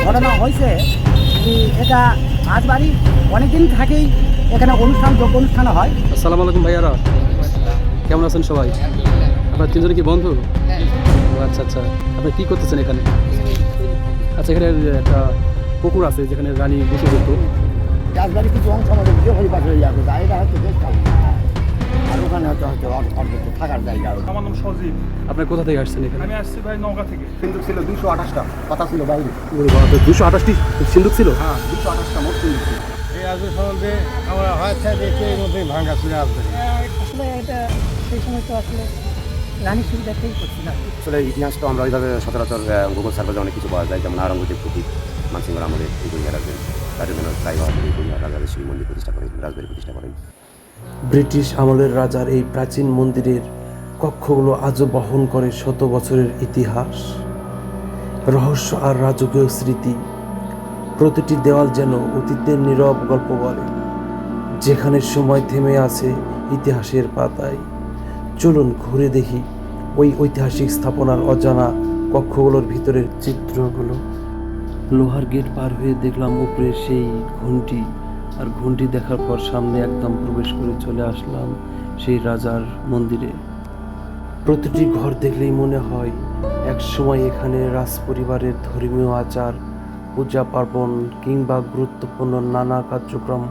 ঘটনা হয়েছে যে এটা রাজবাড়ি অনেকদিন থেকেই এখানে যোগ্য অনুষ্ঠান হয়। আসসালামু আলাইকুম ভাইয়ারা, কেমন আছেন সবাই? আপনার তিনজনে কি বন্ধু? আচ্ছা আচ্ছা, আপনি কী করতেছেন এখানে? আচ্ছা, এখানে একটা পুকুর আছে যেখানে রানী গোসল করতো। রাজবাড়ি কিছু অংশ আমাদের বিয়ে পাশে যাবে, এটা হচ্ছে গেস্ট হাউস, আর ওখানে হচ্ছে থাকার জায়গা। আমার নাম সজীব। আপনার কোথা থেকে আসছেন এখানে? আমি আসছি ভাই নওগাঁ থেকে। সিন্ধুক ছিল 228টা, কথা ছিল বাইরে। 228টি সিন্ধুক ছিল? হ্যাঁ, 228টা মোট সিন্ধুক ছিল। এই রাজবাড়ি সম্বন্ধে আমরা হয়েছে দেখে এর মধ্যেই ভাঙা ছিল রাজবাড়ি। আসলে এটা সেই সময় তো আসলে রানী সুবিধাতেই করছিলাম। আসলে ইতিহাস তো আমরা ওইভাবে সচরাচর গুগল সার্ভারে অনেক কিছু পাওয়া যায়, যেমন আওরঙ্গজেব প্রতীক মানসিংহ আমলের এই বইয়া রাজবাড়ি, রাজেন্দ্র রায় বাহাদুর এই বইয়া রাজরাজেশ্বরী মন্দির প্রতিষ্ঠা করেন, রাজবাড়ি প্রতিষ্ঠা করেন। ব্রিটিশ আমলের রাজার এই প্রাচীন মন্দিরের কক্ষগুলো আজও বহন করে শত বছরের ইতিহাস, রহস্য আর রাজকীয় স্মৃতি। প্রতিটি দেওয়াল যেন অতীতের নীরব গল্প বলে, যেখানে সময় থেমে আছে ইতিহাসের পাতায়। চলুন ঘুরে দেখি ওই ঐতিহাসিক স্থাপনার অজানা কক্ষগুলোর ভিতরের চিত্রগুলো। লোহার গেট পার হয়ে দেখলাম উপরে সেই ঘণ্টি, আর ঘণ্টি দেখার পর সামনে একদম প্রবেশ করে চলে আসলাম সেই রাজার মন্দিরে। প্রতিটি ঘর দেখলেই মনে হয় এক সময় এখানে রাজপরিবারের ধর্মীয় আচার, পূজা পার্বণ কিংবা গুরুত্বপূর্ণ নানা কার্যক্রম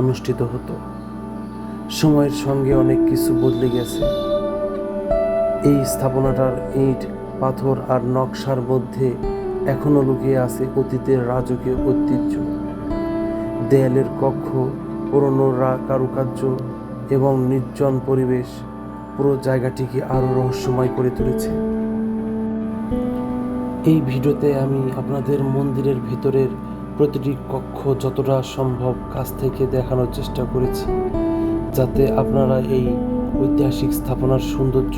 অনুষ্ঠিত হতো। সময়ের সঙ্গে অনেক কিছু বদলে গেছে। এই স্থাপনাটার ইট, পাথর আর নকশার মধ্যে এখনো লুকিয়ে আছে অতীতের রাজকীয় ঐতিহ্য। দেয়ালের কক্ষ, পুরনো কারুকার্য এবং নির্জন পরিবেশ পুরো জায়গাটিকে আরও রহস্যময় করে তুলেছে। এই ভিডিওতে আমি আপনাদের মন্দিরের ভিতরের প্রতিটি কক্ষ যতটা সম্ভব কাছ থেকে দেখানোর চেষ্টা করেছি, যাতে আপনারা এই ঐতিহাসিক স্থাপনার সৌন্দর্য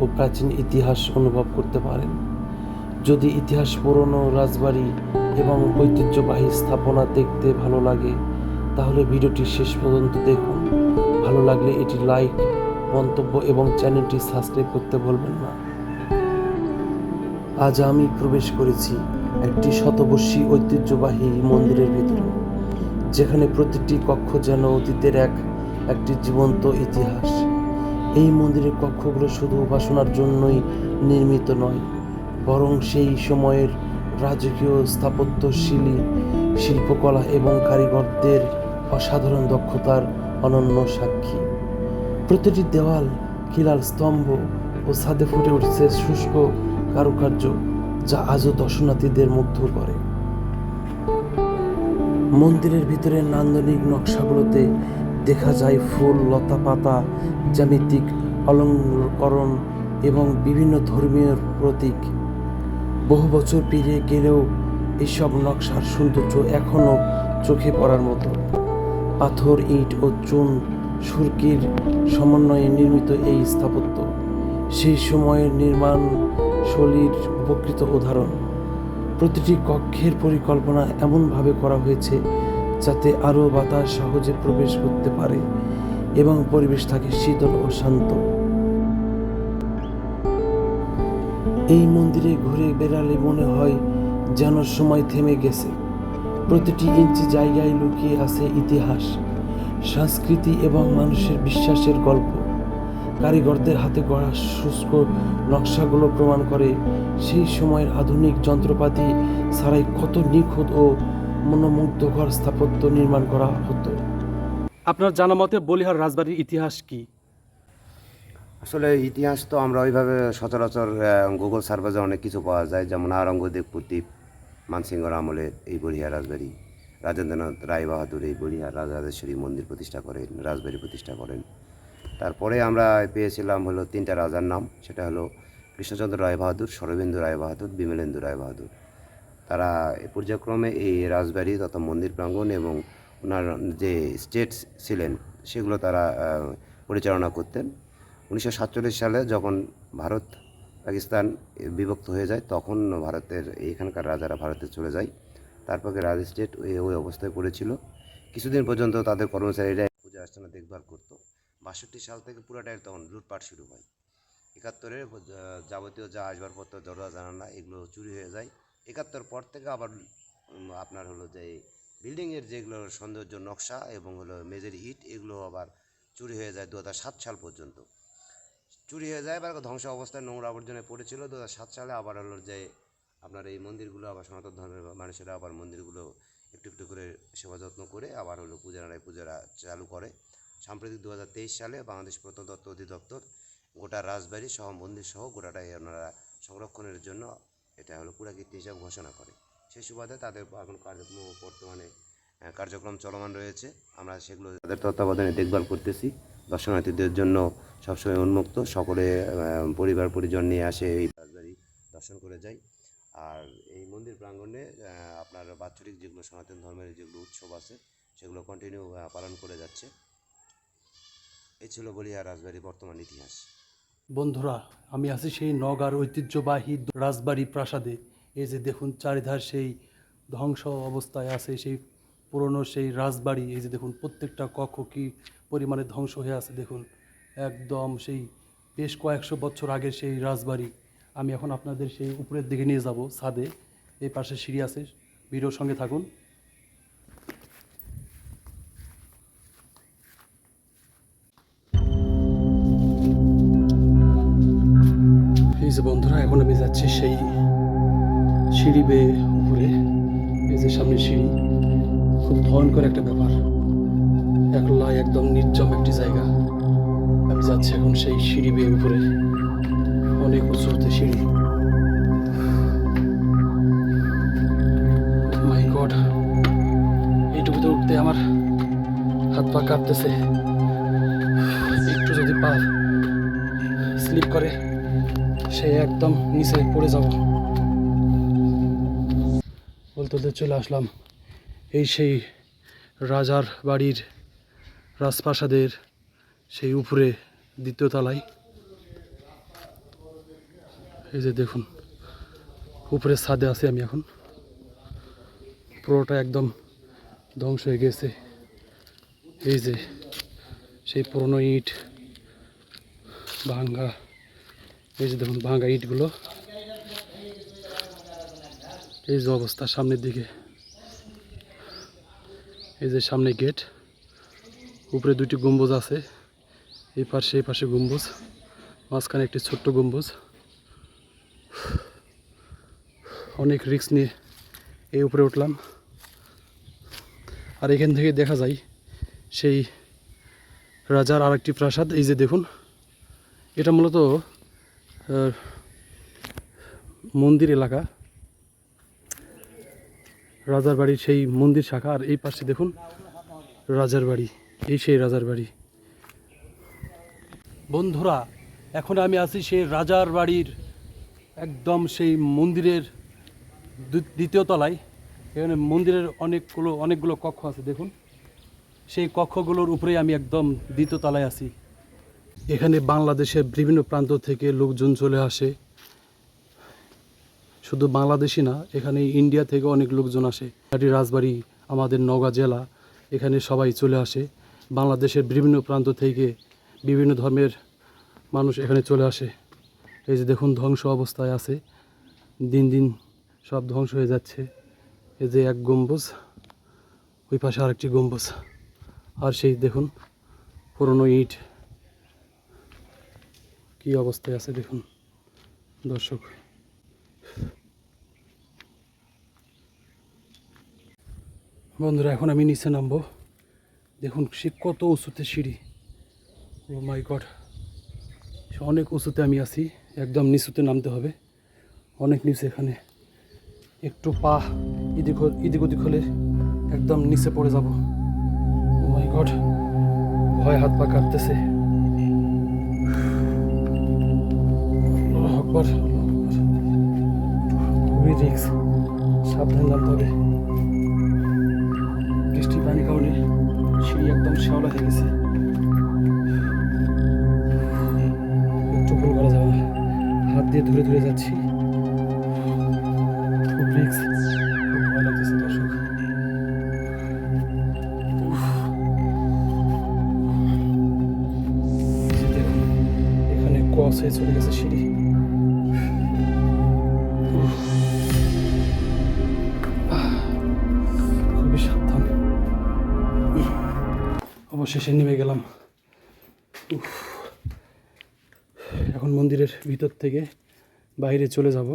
ও প্রাচীন ইতিহাস অনুভব করতে পারেন। যদি ইতিহাস, পুরনো রাজবাড়ি এবং ঐতিহ্যবাহী স্থাপনা দেখতে ভালো লাগে, তাহলে ভিডিওটি শেষ পর্যন্ত দেখুন। ভালো লাগলে এটি লাইক, মন্তব্য এবং চ্যানেলটি সাবস্ক্রাইব করতে ভুলবেন না। আজ আমি প্রবেশ করেছি একটি শতবর্ষী ঐতিহ্যবাহী মন্দিরের ভিতরে, যেখানে প্রতিটি কক্ষ যেন অতীতের একটি জীবন্ত ইতিহাস। এই মন্দিরের কক্ষগুলো শুধু উপাসনার জন্যই নির্মিত নয়, বরং সেই সময়ের রাজকীয় স্থাপত্যশৈলী, শিল্পকলা এবং কারিগরদের অসাধারণ দক্ষতার অনন্য সাক্ষী। প্রতিটি দেওয়াল, খিলান স্তম্ভ ও ছাদে ফুটে উঠছে শুষ্ক কারুকার্য, যা আজও দর্শনার্থীদের মুগ্ধ করে। মন্দিরের ভিতরে নান্দনিক নকশাগুলোতে দেখা যায় ফুল, লতা পাতা, জ্যামিতিক অলঙ্করণ এবং বিভিন্ন ধর্মীয় প্রতীক। বহু বছর পেরিয়ে গেলেও এসব নকশার সৌন্দর্য এখনও চোখে পড়ার মতো। পাথর, ইট ও চুন সুরকির সমন্বয়ে নির্মিত এই স্থাপত্য সেই সময়ের নির্মাণ শৈলীর প্রকৃত উদাহরণ। প্রতিটি কক্ষের পরিকল্পনা এমনভাবে করা হয়েছে যাতে আরও বাতাস সহজে প্রবেশ করতে পারে এবং পরিবেশ থাকে শীতল ও শান্ত। এই মন্দিরে ঘুরে বেড়ালে মনে হয় যেন সময় থেমে গেছে। প্রতিটি ইঞ্চি জায়গায় লুকিয়ে আছে ইতিহাস, সংস্কৃতি এবং মানুষের বিশ্বাসের গল্প। কারিগরদের হাতে গড়া শুষ্ক নকশাগুলো প্রমাণ করে সেই সময়ের আধুনিক যন্ত্রপাতি ছাড়াই কত নিখুঁত ও মনোমুগ্ধকর স্থাপত্য নির্মাণ করা হতো। আপনার জানা মতে বলিহার রাজবাড়ির ইতিহাস কি? আসলে ইতিহাস তো আমরা ওইভাবে সচরাচর গুগল সার্ভারে অনেক কিছু পাওয়া যায়, যেমন আওরঙ্গজেব প্রতীক মানসিংহ আমলের এই বলিয়া রাজবাড়ি, রাজেন্দ্রনাথ রায় বাহাদুর এই বলিয়া রাজরাজেশ্বরী মন্দির প্রতিষ্ঠা করেন, রাজবাড়ি প্রতিষ্ঠা করেন। তারপরে আমরা পেয়েছিলাম হলো 3টা রাজার নাম, সেটা হলো কৃষ্ণচন্দ্র রায় বাহাদুর, শরবেন্দু রায় বাহাদুর, বিমলেন্দু রায় বাহাদুর। তারা পর্যায়ক্রমে এই রাজবাড়ি তথা মন্দির প্রাঙ্গণ এবং ওনার যে স্টেটস ছিলেন সেগুলো তারা পরিচালনা করতেন। 1947 সালে যখন ভারত পাকিস্তান বিভক্ত হয়ে যায়, তখন ভারতের এখানকার রাজারা ভারতে চলে যায়। তারপরে রাজ স্টেট ওই অবস্থায় পড়েছিল। কিছুদিন পর্যন্ত তাদের কর্মচারীরা পূজা অর্চনা দেখভাল করতো। 62 সাল থেকে পুরাটাই তখন লুটপাট শুরু হয়। 71-এর যাবতীয় যা আসবাবপত্র, দরজা জানালা এগুলো চুরি হয়ে যায়। 71 পর থেকে আবার আপনার হলো যে বিল্ডিংয়ের যেগুলো সৌন্দর্য নকশা এবং হলো মেজের ইট এগুলো আবার চুরি হয়ে যায় 2007 সাল পর্যন্ত চুরি হয়ে যায়, এবার ধ্বংস অবস্থায় নোংরা আবর্জনায় পড়েছিল। 2007 সালে আবার হলো যে আপনার এই মন্দিরগুলো আবার সনাতন ধর্মের মানুষেরা আবার মন্দিরগুলো একটু একটু করে সেবা যত্ন করে আবার হলো পূজারা চালু করে। সাম্প্রতিক 2023 সালে বাংলাদেশ প্রত্নতত্ত্ব অধিদপ্তর গোটা রাজবাড়ি সহ মন্দির সহ গোটাটাই ওনারা সংরক্ষণের জন্য এটা হলো পুরাকীর্তি হিসাবে ঘোষণা করে। সেই সুবাদে তাদের এখন বর্তমানে কার্যক্রম চলমান রয়েছে। আমরা সেগুলো তাদের তত্ত্বাবধানে দেখভাল করতেছি। দর্শনার্থীদের জন্য সবসময় উন্মুক্ত, সকলে পরিবার পরিজন নিয়ে আসে এই রাজবাড়ি দর্শন করে যায়। আর এই মন্দির প্রাঙ্গণে আপনার বাৎসরিক যেগুলো সনাতন ধর্মের যেগুলো উৎসব আছে সেগুলো কন্টিনিউ পালন করে যাচ্ছে। এই ছিল বলিহার রাজবাড়ির বর্তমান ইতিহাস। বন্ধুরা, আমি আছি সেই নওগাঁর ঐতিহ্যবাহী রাজবাড়ি প্রাসাদে। এই যে দেখুন চারিধার সেই ধ্বংস অবস্থায় আছে সেই পুরনো সেই রাজবাড়ি। এই যে দেখুন প্রত্যেকটা কক্ষ কী পরিমাণে ধ্বংস হয়ে আছে দেখুন, একদম সেই বেশ কয়েকশো বছর আগের সেই রাজবাড়ি। আমি এখন আপনাদের সেই উপরের দিকে নিয়ে যাব ছাদে। এই পাশে সিঁড়ি আছে, ভিডিওর সঙ্গে থাকুন। এই যে বন্ধুরা, এখন আমি যাচ্ছি সেই সিঁড়ি বেয়ে উপরে। এই যে সামনে সিঁড়ি, খুব ভয়ঙ্কর একটা ব্যাপার, একলা একদম নির্জম একটি জায়গা। আমি যাচ্ছি এখন সেই সিঁড়ি বেয়ে উপরে, অনেক উঁচুতে সিঁড়ি। মাই গড, এইটুকুতে উঠতে আমার হাত পা কাঁপতেছে। একটু যদি পা স্লিপ করে সে একদম নিচে পড়ে যাব। বলতে বলতে চলে আসলাম এই সেই রাজার বাড়ির রাজপ্রাসাদের সেই উপরে দ্বিতীয় তলায়। এই যে দেখুন উপরে ছাদে আছি আমি এখন, পুরোটা একদম ধ্বংস হয়ে গেছে। এই যে সেই পুরনো ইট ভাঙ্গা, এই যে দেখুন ভাঙ্গা ইটগুলো, এই যে অবস্থা সামনের দিকে। এই যে সামনে গেট, উপরে দুটি গম্বুজ আছে, এই পাশে গম্বুজ, মাঝখানে একটি ছোট্ট গম্বুজ। অনেক রিস্ক নিয়ে এই উপরে উঠলাম। আর এখান থেকে দেখা যায় সেই রাজার আরেকটি প্রাসাদ। এই যে দেখুন, এটা মূলত মন্দির এলাকা, রাজার বাড়ির সেই মন্দির শাখা। আর এই পাশে দেখুন রাজার বাড়ি, এই সেই রাজার বাড়ি। বন্ধুরা, এখন আমি আছি সেই রাজার বাড়ির একদম সেই মন্দিরের দ্বিতীয় তলায়। এখানে মন্দিরের অনেকগুলো কক্ষ আছে দেখুন, সেই কক্ষগুলোর উপরেই আমি একদম দ্বিতীয় তলায় আছি। এখানে বাংলাদেশের বিভিন্ন প্রান্ত থেকে লোকজন চলে আসে, শুধু বাংলাদেশি না, এখানে ইন্ডিয়া থেকে অনেক লোকজন আসে। এটি রাজবাড়ি আমাদের নওগাঁ জেলা, এখানে সবাই চলে আসে। বাংলাদেশের বিভিন্ন প্রান্ত থেকে বিভিন্ন ধর্মের মানুষ এখানে চলে আসে। এই যে দেখুন ধ্বংস অবস্থায় আছে, দিন দিন সব ধ্বংস হয়ে যাচ্ছে। এই যে এক গম্বুজ, ওই পাশে আরেকটি গম্বুজ, আর সেই দেখুন পুরনো ইট কী অবস্থায় আছে দেখুন দর্শক। বন্ধুরা, এখন আমি নিচে নামবো। দেখুন সে কত উঁচুতে সিঁড়ি, ও মাই গড, অনেক উঁচুতে আমি আছি, একদম নিচুতে নামতে হবে, অনেক নিচে। এখানে একটু পা এদিক ওদিক হলে একদম নিচে পড়ে যাব। ও মাই গড, ভয় হাত পা কাঁপতেছে। খুবই রিস্ক, সাবধান নামতে হবে। বৃষ্টি পানির কারণে সিঁড়ি একদম শ্যাওলা হয়ে গেছে, একটু ভুল করা যাবে না। হাত দিয়ে ধরে ধরে যাচ্ছি, খুব রিস্ক, খুব ভয় লাগতেছে দর্শক। এখানে ক্রস হয়ে চলে গেছে সিঁড়ি। অবশেষে নেমে গেলাম। উফ। এখন মন্দিরের ভিতর থেকে বাইরে চলে যাব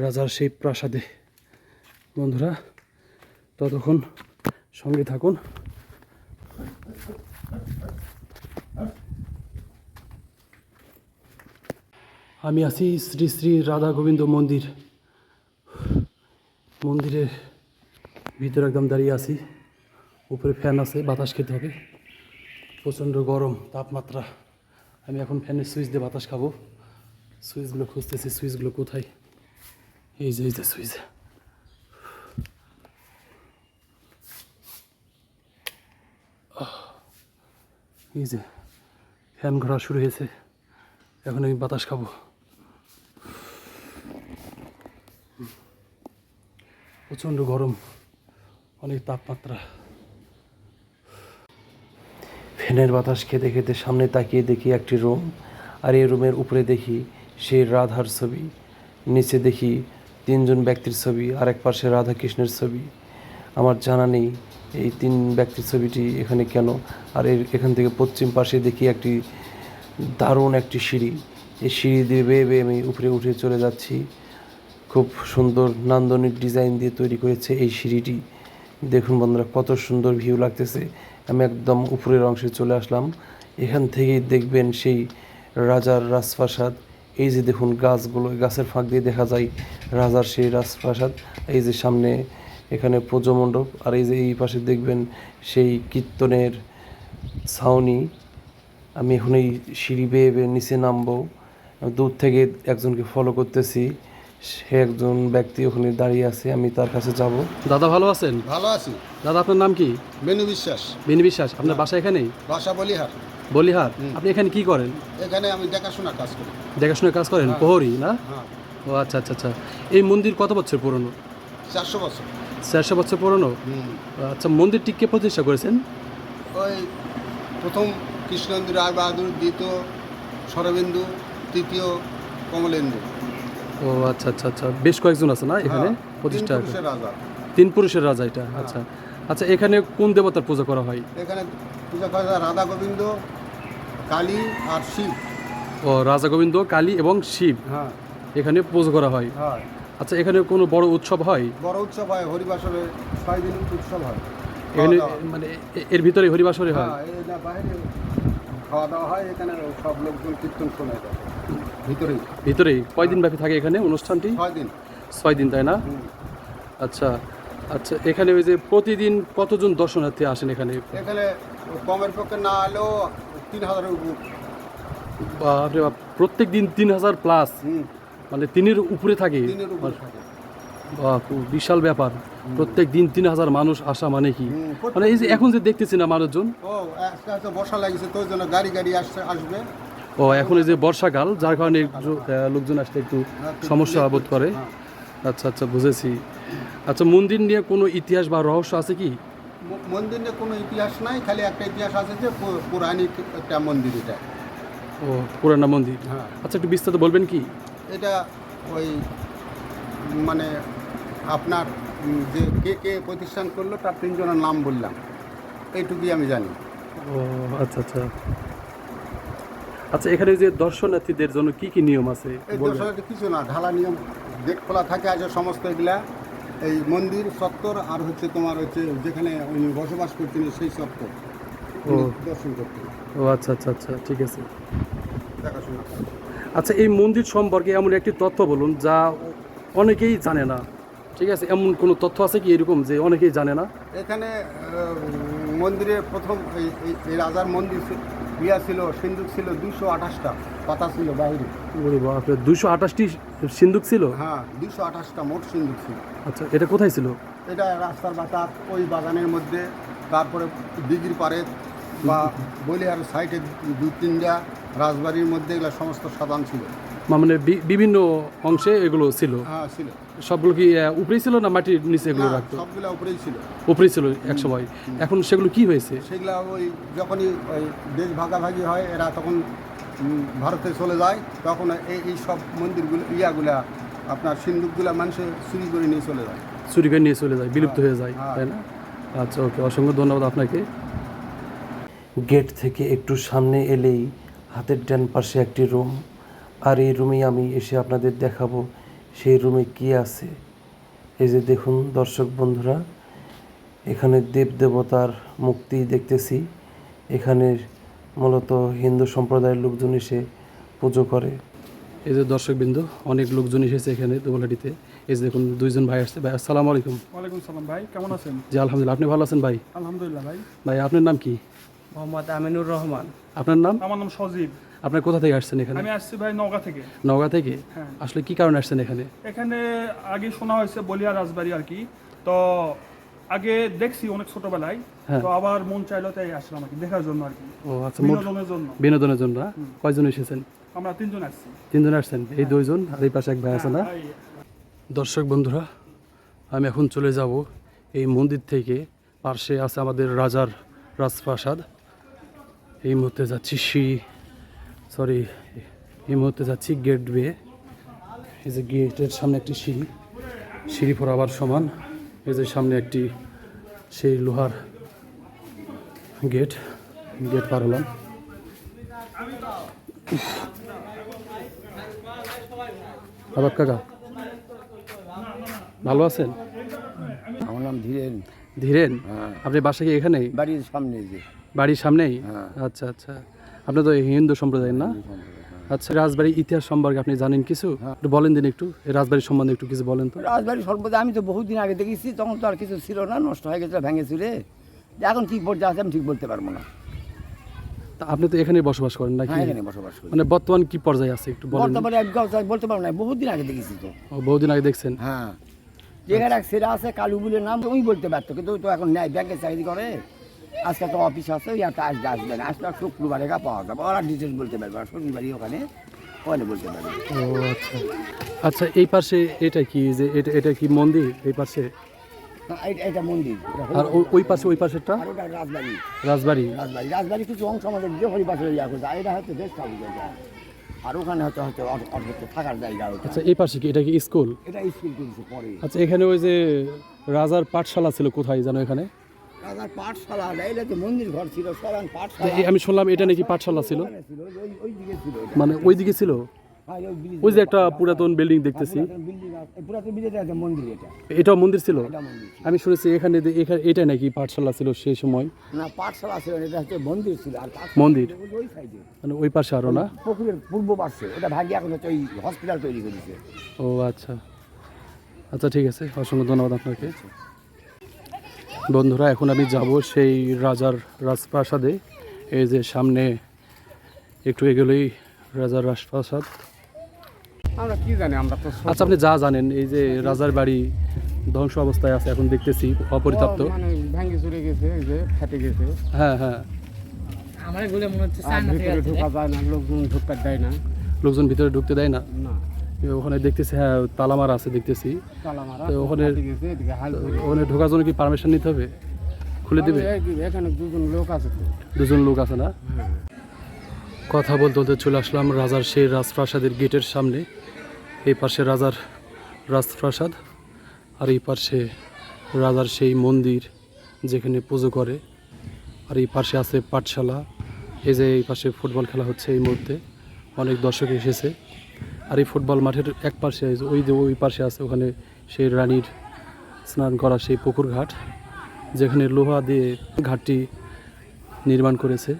রাজার সেই প্রাসাদে। বন্ধুরা ততক্ষণ সঙ্গে থাকুন। আমি আছি শ্রী শ্রী রাধা গোবিন্দ মন্দির। মন্দিরের ভিতরে একদম দাঁড়িয়ে আছি। উপরে ফ্যান আছে, বাতাস খেতে হবে। প্রচণ্ড গরম তাপমাত্রা। আমি এখন ফ্যানের সুইচ দিয়ে বাতাস খাবো। সুইচগুলো খুঁজতেছি, সুইচগুলো কোথায়? এই যে সুইচ। এই যে ফ্যান ঘোরা শুরু হয়েছে, এখন আমি বাতাস খাবো। প্রচণ্ড গরম, অনেক তাপমাত্রা। ফ্যানের বাতাস খেতে খেতে সামনে তাকিয়ে দেখি একটি রুম, আর এই রুমের উপরে দেখি সেই রাধার ছবি, নিচে দেখি 3 জন ব্যক্তির ছবি, আর এক পাশে রাধা কৃষ্ণের ছবি। আমার জানা নেই এই 3 ব্যক্তির ছবিটি এখানে কেন। আর এখান থেকে পশ্চিম পাশে দেখি একটি দারুণ একটি সিঁড়ি। এই সিঁড়ি দিয়ে বেয়ে বেয়ে আমি উপরে উঠে চলে যাচ্ছি। খুব সুন্দর নান্দনিক ডিজাইন দিয়ে তৈরি করেছে এই সিঁড়িটি। দেখুন বন্ধুরা, কত সুন্দর ভিউ লাগতেছে। আমি একদম উপরের অংশে চলে আসলাম। এখান থেকেই দেখবেন সেই রাজার রাজপ্রাসাদ। এই যে দেখুন গাছগুলো, গাছের ফাঁক দিয়ে দেখা যায় রাজার সেই রাজপ্রাসাদ। এই যে সামনে এখানে পুজো মণ্ডপ, আর এই যে এই পাশে দেখবেন সেই কীর্তনের ছাউনি। আমি এখন এই সিঁড়ি বেয়ে বেয়ে নিচে নামবো। দূর থেকে একজনকে ফলো করতেছি, সে একজন ব্যক্তি ওখানে দাঁড়িয়ে আছে, আমি তার কাছে যাব। দাদা ভালো আছেন? ভালো আছি। দাদা আপনার নাম কি? বেনু বিশ্বাস। বেনি বিশ্বাস। আপনার বাসা এখানেই? বাসা বলিহার। বলিহার। আপনি এখানে কি করেন? এখানে আমি দেখাশোনা কাজ করি। দেখাশোনার কাজ করেন? প্রহরী না? হ্যাঁ, ও আচ্ছা আচ্ছা আচ্ছা। এই মন্দির কত বছর পুরনো? 400 বছর। 400 বছর পুরনো। আচ্ছা, মন্দিরটি কে প্রতিষ্ঠা করেছেন? ওই প্রথম কৃষ্ণেন্দু রায় বাহাদুর, দ্বিতীয় শরবেন্দু, তৃতীয় কমলেন্দু। ও আচ্ছা আচ্ছা আচ্ছা, বেশ কয়েকজন আছে না এখানে হ্যাঁ, প্রতিষ্ঠা? 3 পুরুষের রাজা। 3 পুরুষের রাজা এটা। আচ্ছা আচ্ছা, এখানে কোন দেবতার পূজা করা হয়? এখানে পূজা করা যায় রাধা গোবিন্দ, কালী আর শিব। ও রাজা গোবিন্দ, কালী এবং শিব হ্যাঁ এখানে পুজো করা হয়। হয়। আচ্ছা, এখানে কোনো বড় উৎসব হয়? বড় উৎসব হয়, হরিবাসরে 6 দিন উৎসব হয়। এখানে খাওয়া দাওয়া। মানে এর ভিতরে হরিবাসরে হয়? হ্যাঁ, এই না বাইরে খাওয়া দাওয়া হয়, এখানে সব লোকজন কীর্তন শোনা যায় ভিতরেই। ভিতরেই? কয়দিন ব্যাপী থাকে এখানে অনুষ্ঠানটি? 6 দিন। 6 দিন, তাই না? হুম। আচ্ছা আচ্ছা, এখানে ওই যে প্রতিদিন কতজন দর্শনার্থী আসেন এখানে? এখানে কমের পক্ষে না হলেও 3000 উপর। বাপরে বাপ, প্রত্যেক দিন 3000 প্লাস, মানে 3-এর উপরে থাকে? দিনের উপর থাকে। বাহ, বিশাল ব্যাপার। প্রত্যেক দিন 3000 মানুষ আসা মানে কি? মানে এই যে এখন যে দেখতেছি না মানুষজন, ও আজকে হয়তো বর্ষা লাগিয়েছে, তোর জন্য গাড়ি আসবে। ও এখন এই যে বর্ষাকাল, যার কারণে লোকজন আসতে একটু সমস্যা বোধ করে। আচ্ছা আচ্ছা, বুঝেছি। আচ্ছা, মন্দির নিয়ে কোনো ইতিহাস বা রহস্য আছে কি? মন্দির নিয়ে কোনো ইতিহাস নাই, খালি একটা ইতিহাস আছে যে পৌরাণিক একটা মন্দির এটা। ও পুরানা মন্দির। হ্যাঁ। আচ্ছা, একটু বিস্তারিত বলবেন কি? এটা ওই মানে আপনার যে কে প্রতিষ্ঠান করলো তার 3 জনের নাম বললাম, এইটুকুই আমি জানি। ও আচ্ছা আচ্ছা আচ্ছা, এখানে যে দর্শনার্থীদের জন্য কি কি নিয়ম আছে এই বলবেন? দর্শনার্থী কিছু না, ঢালা নিয়ম, গেট খোলা থাকে আজ সমস্ত এগুলা। এই মন্দির চত্বর আর হচ্ছে তোমার হচ্ছে যেখানে উনি বসবাস করতেন সেই চত্বর ও। দর্শন করতেন, ও আচ্ছা আচ্ছা আচ্ছা, ঠিক আছে। দেখাশোনা করেন। আচ্ছা, এই মন্দির সম্পর্কে এমন একটি তথ্য বলুন যা অনেকেই জানে না। ঠিক আছে, এমন কোনো তথ্য আছে কি এরকম যে অনেকেই জানে না? এখানে মন্দিরের প্রথম এই রাজার মন্দির ছিল, সিন্ধুক ছিল 228টা পাতা ছিল বাইরে। ওরে বাপরে, 228টি সিন্ধুক ছিল? হ্যাঁ, 228টা মোট সিন্ধুক ছিল। আচ্ছা, এটা কোথায় ছিল? এটা রাস্তার বাতার ওই বাগানের মধ্যে, তারপরে দিঘির পাড়ে বা বলিহার সাইডে 2-3টা রাজবাড়ির মধ্যে এগুলো সমস্ত সাধারণ ছিল। মানে বিভিন্ন অংশে এগুলো ছিল? হ্যাঁ ছিল। সবগুলো কি উপরেই ছিল না মাটির নিচে এগুলো না, রাখতো? সবগুলো উপরেই ছিল। উপরেই ছিল এক সময়। এখন সেগুলো কি হয়েছে? সেগুলা ওই যখনই ওই দেশ ভাগাভাগি হয়, এরা তখন ভারতে চলে যায়, তখন এই সব মন্দিরগুলো ইয়াগুলা আপনার সিন্ধুকগুলা মানুষে চুরি করে নিয়ে চলে যায়। চুরি করে নিয়ে চলে যায়, বিলুপ্ত হয়ে যায়, হ্যাঁ। তাই না? আচ্ছা, ওকে, অসংখ্য ধন্যবাদ আপনাকে। গেট থেকে একটু সামনে এলেই হাতের ডান পাশে একটি রুম, আর এই রুমেই আমি এসে আপনাদের দেখাবো সেই রুমে কি আছে। এই যে দেখুন দর্শক বন্ধুরা, এখানে দেবদেবতার মূর্তি দেখতেছি। এখানে মূলত হিন্দু সম্প্রদায়ের লোকজন এসে পুজো করে। এই যে দর্শকবৃন্দ, অনেক লোকজন এসেছে এখানে দোবলাটিতে। এই যে দেখুন দুইজন ভাই আসছে। ভাই আসসালামু আলাইকুম। ওয়ালাইকুম সালাম ভাই, কেমন আছেন? জি আলহামদুলিল্লাহ, আপনি ভালো আছেন ভাই? আলহামদুলিল্লাহ ভাই। ভাই আপনার নাম কি? মোহাম্মদ আমিনুর রহমান। আপনার নাম? আমার নাম সজীব। আপনার কোথা থেকে আসছেন এখানে? আমি আসছি ভাই নওগাঁ থেকে। নওগাঁ থেকে? হ্যাঁ। আসলে কি কারণে আসছেন এখানে? এখানে আগে শোনা হয়েছে বলিয়া রাজবাড়ি আর কি, তো আগে দেখছি অনেক ছোটবেলায়, হ্যাঁ। তো আবার মন চাইলো তাই আসলাম আর কি, দেখার জন্য আর কি, ও আচ্ছা, বিনোদনের জন্য। বিনোদনের জন্য। কয়জন এসেছেন? আমরা 3 জন আসছি। 3 জন আসছেন, এই 2 জন আর এই পাশে এক ভাই আছে না? ভাই, দর্শক বন্ধুরা, আমি এখন চলে যাব এই মন্দির থেকে। পাশে আছে আমাদের রাজার রাজপ্রাসাদ। এই মুহূর্তে যাচ্ছি এই মুহূর্তে যাচ্ছি গেট বে। এই যে গেটের সামনে একটি সিঁড়ি আবার সমান। এই যে সামনে একটি সেই লোহার গেট পার হলাম। আবার কাকা ভালো আছেন? আমার নাম ধীরেন। ধীরেন? হ্যাঁ। আপনি বাসা কি এখানেই? বাড়ির সামনে যে বাড়ির সামনেই? হ্যাঁ। আচ্ছা আচ্ছা, আপনি তো হিন্দু সম্প্রদায়ের না? আচ্ছা, রাজবাড়ির ইতিহাস সম্পর্কে আপনি জানেন কিছু? একটু বলেন দিন, একটু এই রাজবাড়ির সম্বন্ধে একটু কিছু বলেন তো। রাজবাড়ি সর্বদা আমি তো বহুদিন আগে দেখেছি, তখন তো আর কিছু ছিল না, নষ্ট হয়ে গেছিলো, ভেঙে চুরে। এখন ঠিক পর্যায়ে আছে, আমি ঠিক বলতে পারবো না। তা আপনি তো এখানেই বসবাস করেন নাকি? হ্যাঁ, এখানে বসবাস করি। মানে বর্তমান কি পর্যায়ে আছে একটু বলেন। বর্তমানে আমি বলতে পারবো না, বহুদিন আগে দেখেছি তো। ও, বহুদিন আগে দেখছেন? হ্যাঁ, যেখানে এক ছেলে আছে কালু বলে নাম, তুমি বলতে পারতো, কিন্তু ওই তো এখন নেয়, ব্যাংকে চাকরি করে। আজকে তো অফিস আছে, ওই একটা আসবে না, আসলে শুক্রবারে পাওয়া যাবে, ওরা ডিটেলস বলতে পারবে, আর শনিবারই ওখানে ওখানে বলতে পারবে। ও আচ্ছা আচ্ছা, এই পাশে এটা কি, যে এটা কি মন্দির এই পাশে? এটা মন্দির, আর ওই পাশেরটা আর ওটা রাজবাড়ি। রাজবাড়ি? রাজবাড়ি কিছু অংশ আমাদের যে হরিবাসের ইয়া করছে, আর এটা হচ্ছে গেস্ট হাউস, আর ওখানে হচ্ছে থাকার জায়গা। ওটা আচ্ছা, এই পাশে কি, এটা কি স্কুল? এটা স্কুল করেছে পরে। আচ্ছা, এখানে ওই যে রাজার পাঠশালা ছিল কোথায় জানো এখানে? রাজার পাঠশালা, এটা যে মন্দির ঘর ছিল, সরান তো পাঠশালা আমি শুনলাম এটা নাকি পাঠশালা ছিল, ওখানে ছিল, ওই দিকে ছিল এটা। মানে ওইদিকে ছিল। হ্যাঁ, ওই যে একটা পুরাতন বিল্ডিং দেখতেছি, পুরাতন বিলেতে একটা মন্দির, এটাও মন্দির ছিল। এটা মন্দির ছিল। আমি শুনেছি এখানে এটা নাকি পাঠশালা ছিল সেই সময়। না, পাঠশালা ছিল না, এটা হচ্ছে মন্দির ছিল। আর মন্দির? ওই সাইডে মানে ওই পাশে আরো না? পুকুরের পূর্ব পাশে, ওটা ভাগ্যে এখন হচ্ছে ওই হসপিটাল তৈরি করেছে। ও আচ্ছা আচ্ছা, ঠিক আছে, অসংখ্য ধন্যবাদ আপনাকে। বন্ধুরা, এখন আমি যাব সেই রাজার রাজপ্রাসাদে। এই যে সামনে একটু এগোলেই রাজার রাজপ্রাসাদ। আমরা কি জানি, আমরা তো আচ্ছা, আপনি যা জানেন, এই যে রাজার বাড়ি ধ্বংস অবস্থায় আছে এখন দেখতেছি, অপরিত্যক্ত। মানে ভেঙে চুরে গেছে, এই যে ফেটে গেছে, হ্যাঁ হ্যাঁ, আমার এগুলো মনে হচ্ছে আর চায়না থেকে ভিতরে আসছে। ঢোকা যায় না, লোকজন ঢুকতে দেয় না। লোকজন ভিতরে ঢুকতে দেয় না? না, ওখানে দেখতেছি, হ্যাঁ তালামার আছে দেখতেছি। তালা মারা, তো ওখানে ফেটে গেছে, এদিকে হাল ধরে। ওখানে ঢোকার জন্য কি পারমিশন নিতে হবে? খুলে দেবে? এখানে 2 জন লোক আছে তো। 2 জন লোক আছে না? কথা বলতে বলতে চলে আসলাম রাজার সেই রাজপ্রাসাদের গেটের সামনে। এই পাশে রাজার রাজপ্রাসাদ, আর এই পাশে রাজার সেই মন্দির যেখানে পুজো করে, আর এই পাশে আছে পাঠশালা। এই যে এই পাশে ফুটবল খেলা হচ্ছে এই মুহূর্তে, অনেক দর্শক এসেছে। আর এই ফুটবল মাঠের এক পাশে ওই পাশে আছে ওখানে সেই রানীর স্নান করা সেই পুকুর ঘাট, যেখানে লোহা দিয়ে ঘাটটি নির্মাণ করেছে।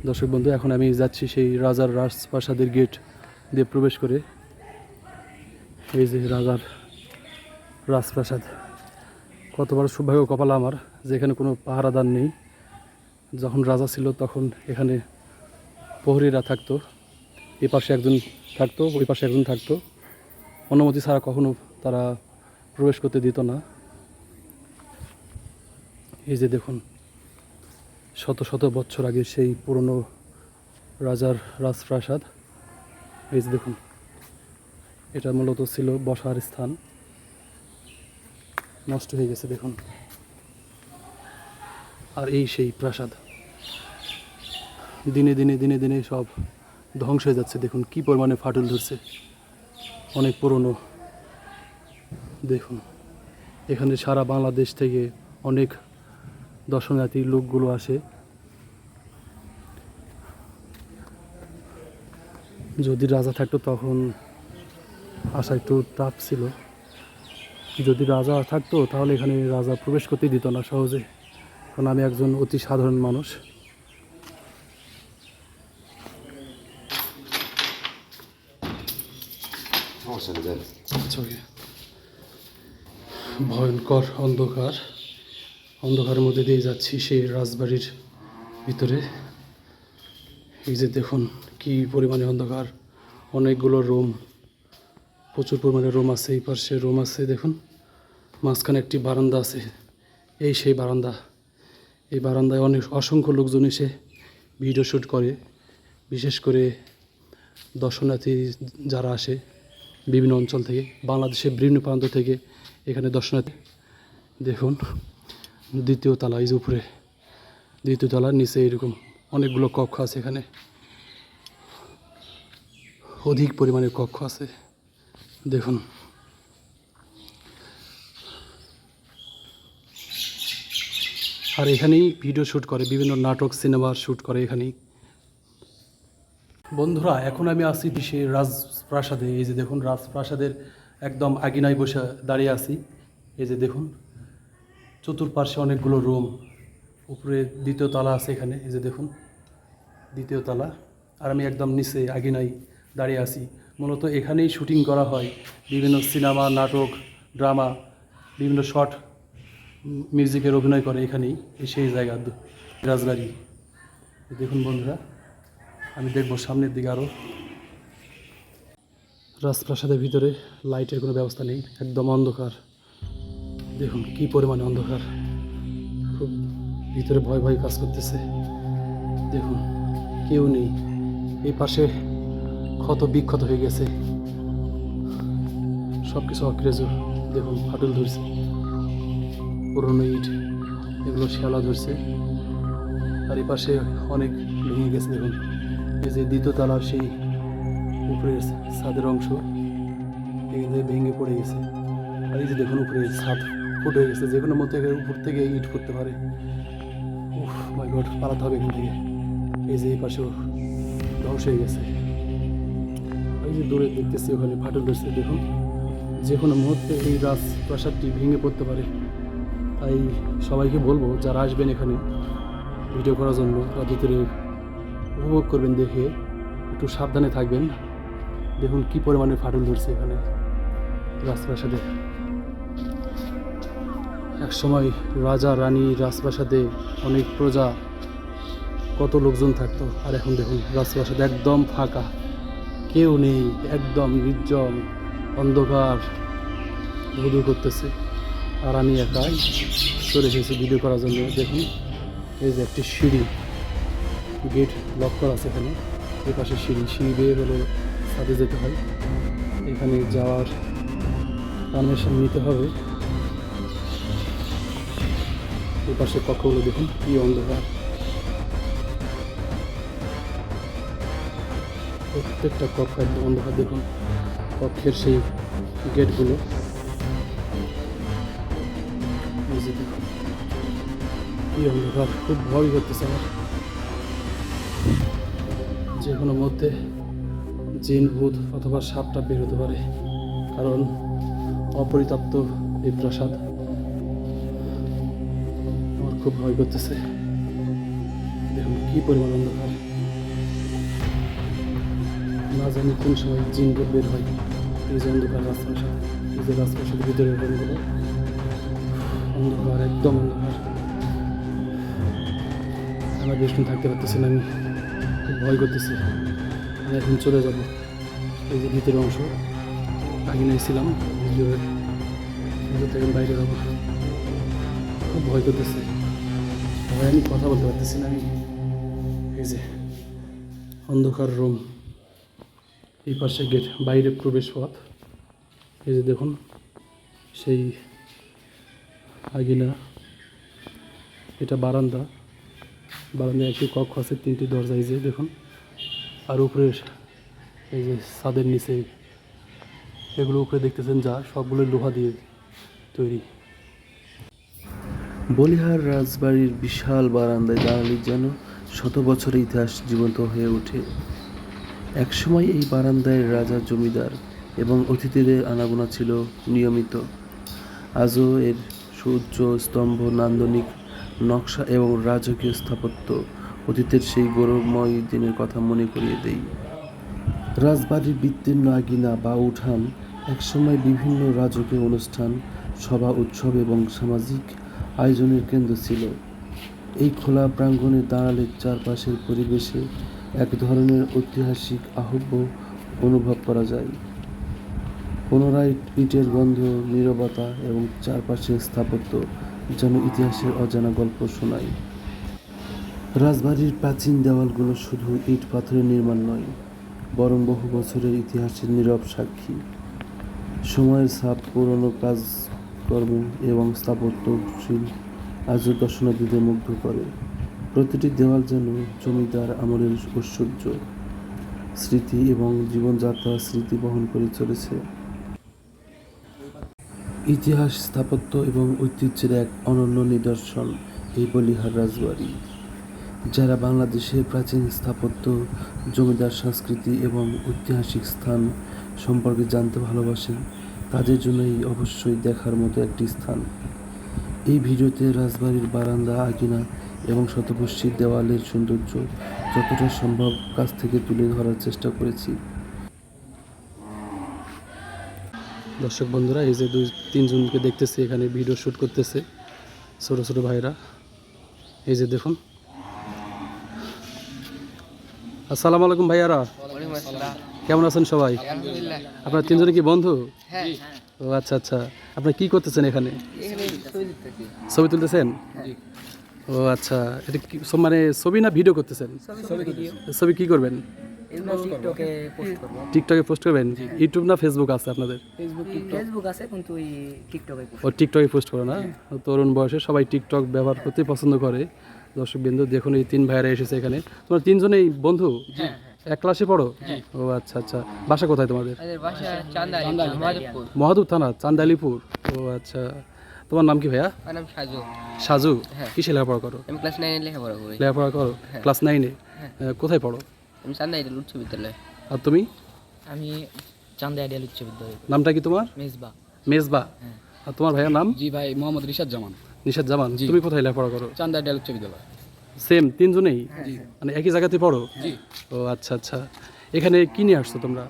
দর্শক বন্ধু, এখন আমি যাচ্ছি সেই রাজার রাজপ্রাসাদের গেট দিয়ে প্রবেশ করে। এই যে রাজার রাজপ্রাসাদ, কত বড় সৌভাগ্য কপাল আমার, যেখানে কোনো পাহারাদার নেই। যখন রাজা ছিল তখন এখানে প্রহরীরা থাকতো, এ পাশে একজন থাকতো, ওই পাশে একজন থাকতো, অনুমতি ছাড়া কখনো তারা প্রবেশ করতে দিত না। এই যে দেখুন, শত শত বছর আগে সেই পুরনো রাজার রাজপ্রাসাদ। এই যে দেখুন, এটা মূলত ছিল বসার স্থান, নষ্ট হয়ে গেছে দেখুন। আর এই সেই প্রাসাদ দিনে দিনে দিনে দিনে সব ধ্বংস হয়ে যাচ্ছে। দেখুন কি পরিমাণে ফাটল ধরছে, অনেক পুরনো। দেখুন, এখানে সারা বাংলাদেশ থেকে অনেক দর্শনার্থী লোকগুলো আসে যদি রাজা থাকতো তখন আসা একটু টাফ ছিল। যদি রাজা থাকতো তাহলে এখানে রাজা প্রবেশ করতেই দিত না সহজে, কারণ আমি একজন অতি সাধারণ মানুষ। ভয়ঙ্কর অন্ধকার, অন্ধকারের মধ্যে দিয়ে যাচ্ছি সেই রাজবাড়ির ভিতরে। এই যে দেখুন কি পরিমাণে অন্ধকার, অনেকগুলো রুম, প্রচুর পরিমাণে রুম আছে, এই পাশে রুম আছে দেখুন, মাঝখানে একটি বারান্দা আছে, এই সেই বারান্দা। এই বারান্দায় অসংখ্য লোকজন এসে ভিডিও শ্যুট করে, বিশেষ করে দর্শনার্থী যারা আসে বিভিন্ন অঞ্চল থেকে, বাংলাদেশের বিভিন্ন প্রান্ত থেকে এখানে দর্শনার্থী। দেখুন দ্বিতীয় তলা, এই যে উপরে দ্বিতীয় তলার নিচে এরকম অনেকগুলো কক্ষ আছে, এখানে অধিক পরিমাণে কক্ষ আছে দেখুন। আর এখানেই ভিডিও শ্যুট করে, বিভিন্ন নাটক সিনেমার শ্যুট করে এখানেই। বন্ধুরা এখন আমি আছি সেই রাজপ্রাসাদে। এই যে দেখুন রাজপ্রাসাদের একদম আগিনায় বসে দাঁড়িয়ে আছি। এই যে দেখুন চতুর্পাশে অনেকগুলো রুম, উপরে দ্বিতীয় তলা আছে এখানে, এই যে দেখুন দ্বিতীয় তলা। আর আমি একদম নিচে আগিনায় দাঁড়িয়ে আছি। মূলত এখানেই শুটিং করা হয় বিভিন্ন সিনেমা, নাটক, ড্রামা, বিভিন্ন শর্ট মিউজিকের অভিনয় করে এখানেই, সেই জায়গা রাজবাড়ি। দেখুন বন্ধুরা, আমি দেখবো সামনের দিকে আরও। রাজপ্রাসাদের ভিতরে লাইটের কোনো ব্যবস্থা নেই, একদম অন্ধকার। দেখুন কি পরিমাণে অন্ধকার, খুব ভিতরে ভয় ভয় কাজ করতেছে। দেখুন কেউ নেই, এই পাশে ক্ষত বিক্ষত হয়ে গেছে, সব কিছু অক্রেজ। দেখুন ফাটল ধরছে, পুরনো ইট এগুলো শ্যালা ধরছে। আর এই পাশে অনেক ভেঙে গেছে দেখুন। এই যে দ্বিতীয় তলার সেই উপরের ছাদের অংশ এখানে ভেঙে পড়ে গেছে। আর এই যে দেখুন উপরে ছাদ ফুটে গেছে, যে কোনো মধ্যে উপর থেকে ইট পড়তে পারে। উফ মাই গড, পালাতে হবে এখান থেকে। এই যে এই পাশেও ধ্বংস হয়ে গেছে। এই যে দূরে দেখতেছি ওখানে ফাটল ধরছে দেখুন, যে কোনো মুহূর্তে এই রাজপ্রাসাদটি ভেঙে পড়তে পারে। তাই সবাইকে বলবো যারা আসবেন এখানে ভিডিও করার জন্য বা ভিতরে উপভোগ করবেন, দেখে একটু সাবধানে থাকবেন। দেখুন কি পরিমাণে ফাটল ধরছে এখানে রাজপ্রাসাদে। এক সময় রাজা রানী রাজপ্রাসাদে অনেক প্রজা, কত লোকজন থাকতো। আর এখন দেখুন রাজপ্রাসাদ একদম ফাঁকা, কেউ নেই, একদম নির্জন অন্ধকার ধুধু করতেছে। আর আমি একাই চলে এসেছি ভিডিও করার জন্য। দেখুন এই যে একটি সিঁড়ি, গেট লক করা আছে এখানে, এই পাশে সিঁড়ি বেয়ে হলে ছাদে যেতে হয়। এখানে যাওয়ার পারমিশন নিতে হবে। এই পাশে কক্ষগুলো দেখুন কি অন্ধকার, প্রত্যেকটা কক্ষ একদম অন্ধকার। দেখুন কক্ষের সেই গেটগুলো, দেখুন কি অন্ধকার, খুব ভয় করতেছে আমার। যে কোনো মধ্যে জিন ভূত অথবা সাপটা বের হতে পারে, কারণ অপরিত্যক্ত এই প্রাসাদ। আমার খুব ভয় করতেছে। দেখুন কি পরিমাণ অন্ধকার, না জানি কোন সময় জিন ভূত বের হয়। এই যে অন্ধকার রাজপ্রাসাদ, এই যে রাজপ্রাসাদের ভিতরে রুমগুলো অন্ধকার, একদম অন্ধকার। আমার বেশ থাকতে পারতেছি না, আমি খুব ভয় করতেছি। আমি এখন চলে যাব। এই যে ভিতরের অংশ আগে নিয়েছিলাম, ভিডিওর থেকে বাইরে যাবো, খুব ভয় করতেছে। ভয় আমি কথা বলতে পারতেছি না। আমি এই যে অন্ধকার রুম, এই পাশে গেট, বাইরে প্রবেশ পথ। এই যে দেখুন সেই আগিনা, এটা বারান্দা, বারান্দায় একটি কক্ষ আছে, 3টি দরজা। এই যে দেখুন, আর উপরের এই যে ছাদের নিচে এগুলো উপরে দেখতেছেন যা, সবগুলো লোহা দিয়ে তৈরি। বলিহার রাজবাড়ির বিশাল বারান্দায় দাঁড়ালে যেন শত বছরের ইতিহাস জীবন্ত হয়ে ওঠে। একসময় এই বারান্দায় রাজা, জমিদার এবং অতিথিদের আনাগোনা ছিল নিয়মিত। আজও এর সুউচ্চ স্তম্ভ, নান্দনিক নকশা এবং রাজকীয় স্থাপত্য অতীতের সেই গৌরবময় দিনের কথা মনে করিয়ে দেয়। রাজবাড়ির বিস্তীর্ণ আঙিনা বা উঠান একসময় বিভিন্ন রাজকীয় অনুষ্ঠান, সভা, উৎসব এবং সামাজিক আয়োজনের কেন্দ্র ছিল। এই খোলা প্রাঙ্গণে দাঁড়ালে চারপাশের পরিবেশে এক ধরনের ঐতিহাসিক আহ্ব অনুভব করা যায়। পুনরায় ইটের গন্ধ, নীরবতা এবং চারপাশের স্থাপত্য যেন ইতিহাসের অজানা গল্প শোনায়। রাজবাড়ির প্রাচীন দেওয়ালগুলো শুধু ইট পাথরের নির্মাণ নয়, বরং বহু বছরের ইতিহাসের নীরব সাক্ষী। সময়ের ছাপ, পুরনো কাজকর্ম এবং স্থাপত্যশীল আজও দর্শনার্থীদের মুগ্ধ করে। প্রতিটি দেওয়াল যেন জমিদার আমলের ঐশ্বর্য, স্মৃতি এবং জীবনযাত্রার স্মৃতি বহন করে চলেছে। ইতিহাস, স্থাপত্য এবং ঐতিহ্যের এক অনন্য নিদর্শন এই বলিহার রাজবাড়ি। যারা বাংলাদেশের প্রাচীন স্থাপত্য, জমিদার সংস্কৃতি এবং ঐতিহাসিক স্থান সম্পর্কে জানতে ভালোবাসেন, তাদের জন্য এই অবশ্যই দেখার মতো একটি স্থান। এই ভিডিওতে রাজবাড়ির বারান্দা, আঙিনা এবং শতবর্ষী দেওয়ালের সৌন্দর্য যতটা সম্ভব কাছ থেকে তুলে ধরার চেষ্টা করেছি। দর্শক বন্ধুরা, এই যে 2-3 জনকে দেখতেছি এখানে ভিডিও শ্যুট করতেছে, ছোট ছোট ভাইরা। এই যে দেখুন। আসসালামু আলাইকুম ভাইয়ারা, কেমন আছেন সবাই? আপনার 3 জনে কি বন্ধু? ও আচ্ছা আচ্ছা। আপনি কি করতেছেন এখানে? ছবি তুলতেছেন? ও আচ্ছা। এটা কি মানে ছবি না ভিডিও করতেছেন? ছবি কি করবেন? টিকটকে পোস্ট করবেন? ইউটিউব না ফেসবুক আছে আপনাদের? ফেসবুক আছে কিন্তু ওই টিকটকে ও টিকটকে পোস্ট করে না? তরুণ বয়সে সবাই টিকটক ব্যবহার করতে পছন্দ করে। দর্শক বিন্দু দেখুন, এই 3 ভাইরা এসেছে এখানে। তোমার 3 জনেই বন্ধু? এক ক্লাসে পড়ো? ও আচ্ছা আচ্ছা। বাসা কোথায় তোমাদের? মহাদুর থানা, চান্দালিপুর। ও আচ্ছা। তোমার নাম কি ভাইয়া? নাম সাজু। সাজু? কিসে লেখাপড়া করো? আমি ক্লাস 9 এ লেখাপড়া করি। লেখাপড়া করো ক্লাস 9 এ? কোথায় পড়ো? আমি চান্দা আইডিয়াল উচ্চ বিদ্যালয়। আর তুমি? আমি চান্দা আইডিয়াল উচ্চ বিদ্যালয়। নামটা কি তোমার? মেজবা। মেজবা? আর তোমার ভাইয়ার নাম? জি ভাই, মোহাম্মদ রিশাদ জামান। নিশাদ জামান। তুমি কোথায় লেখাপড়া করো? চান্দা আইডিয়াল উচ্চ বিদ্যালয়। সেম 3 জনেই? মানে একই জায়গাতে পড়ো? ও আচ্ছা আচ্ছা। এখানে কি নিয়ে আসছো তোমরা?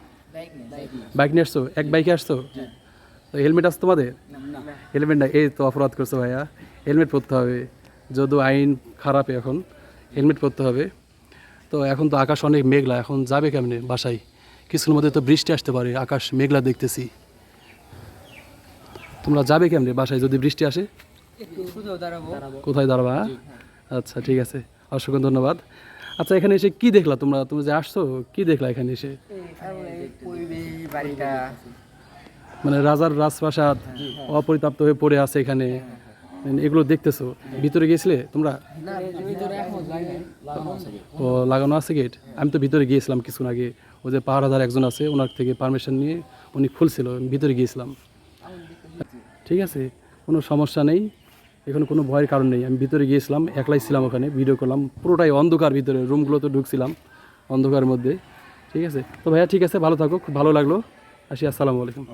বাইক নিয়ে আসছো? এক বাইকে আসছো? হেলমেট আছে তোমাদের? হেলমেট না, এই তো অপরাধ করছো ভাইয়া। হেলমেট পরতে হবে, যদিও আইন খারাপ, এখন হেলমেট পরতে হবে। তো এখন তো আকাশ অনেক মেঘলা, এখন যাবে কেমনে বাসায়? কিছুর মধ্যে তো বৃষ্টি আসতে পারে, আকাশ মেঘলা দেখতেছি। তোমরা যাবে কেমনে বাসায় যদি বৃষ্টি আসে? কোথায় দাঁড়াবা? আচ্ছা ঠিক আছে, অসংখ্য ধন্যবাদ। আচ্ছা, এখানে এসে কি দেখলা তোমরা? তুমি যে আসছো, কি দেখলা এখানে এসে? মানে রাজার রাজপ্রাসাদ অপরিত্যক্ত হয়ে পড়ে আছে এখানে, এগুলো দেখতেছো। ভিতরে গিয়েছিলে তোমরা? ও লাগানো আছে গেট? আমি তো ভিতরে গিয়েছিলাম কিছুক্ষণ আগে। ও যে পাহারাদার একজন আছে, ওনার থেকে পারমিশন নিয়ে উনি খুলছিল, আমি ভিতরে গিয়েছিলাম। ঠিক আছে, কোনো সমস্যা নেই, এখানে কোনো ভয়ের কারণ নেই। আমি ভিতরে গিয়েছিলাম, একলাই ছিলাম ওখানে, ভিডিও করলাম। পুরোটাই অন্ধকার, ভিতরে রুমগুলোতে ঢুকছিলাম অন্ধকারের মধ্যে। ঠিক আছে, তো ভাইয়া ঠিক আছে, ভালো থাকো, খুব ভালো লাগলো। আসি, আসসালামু আলাইকুম।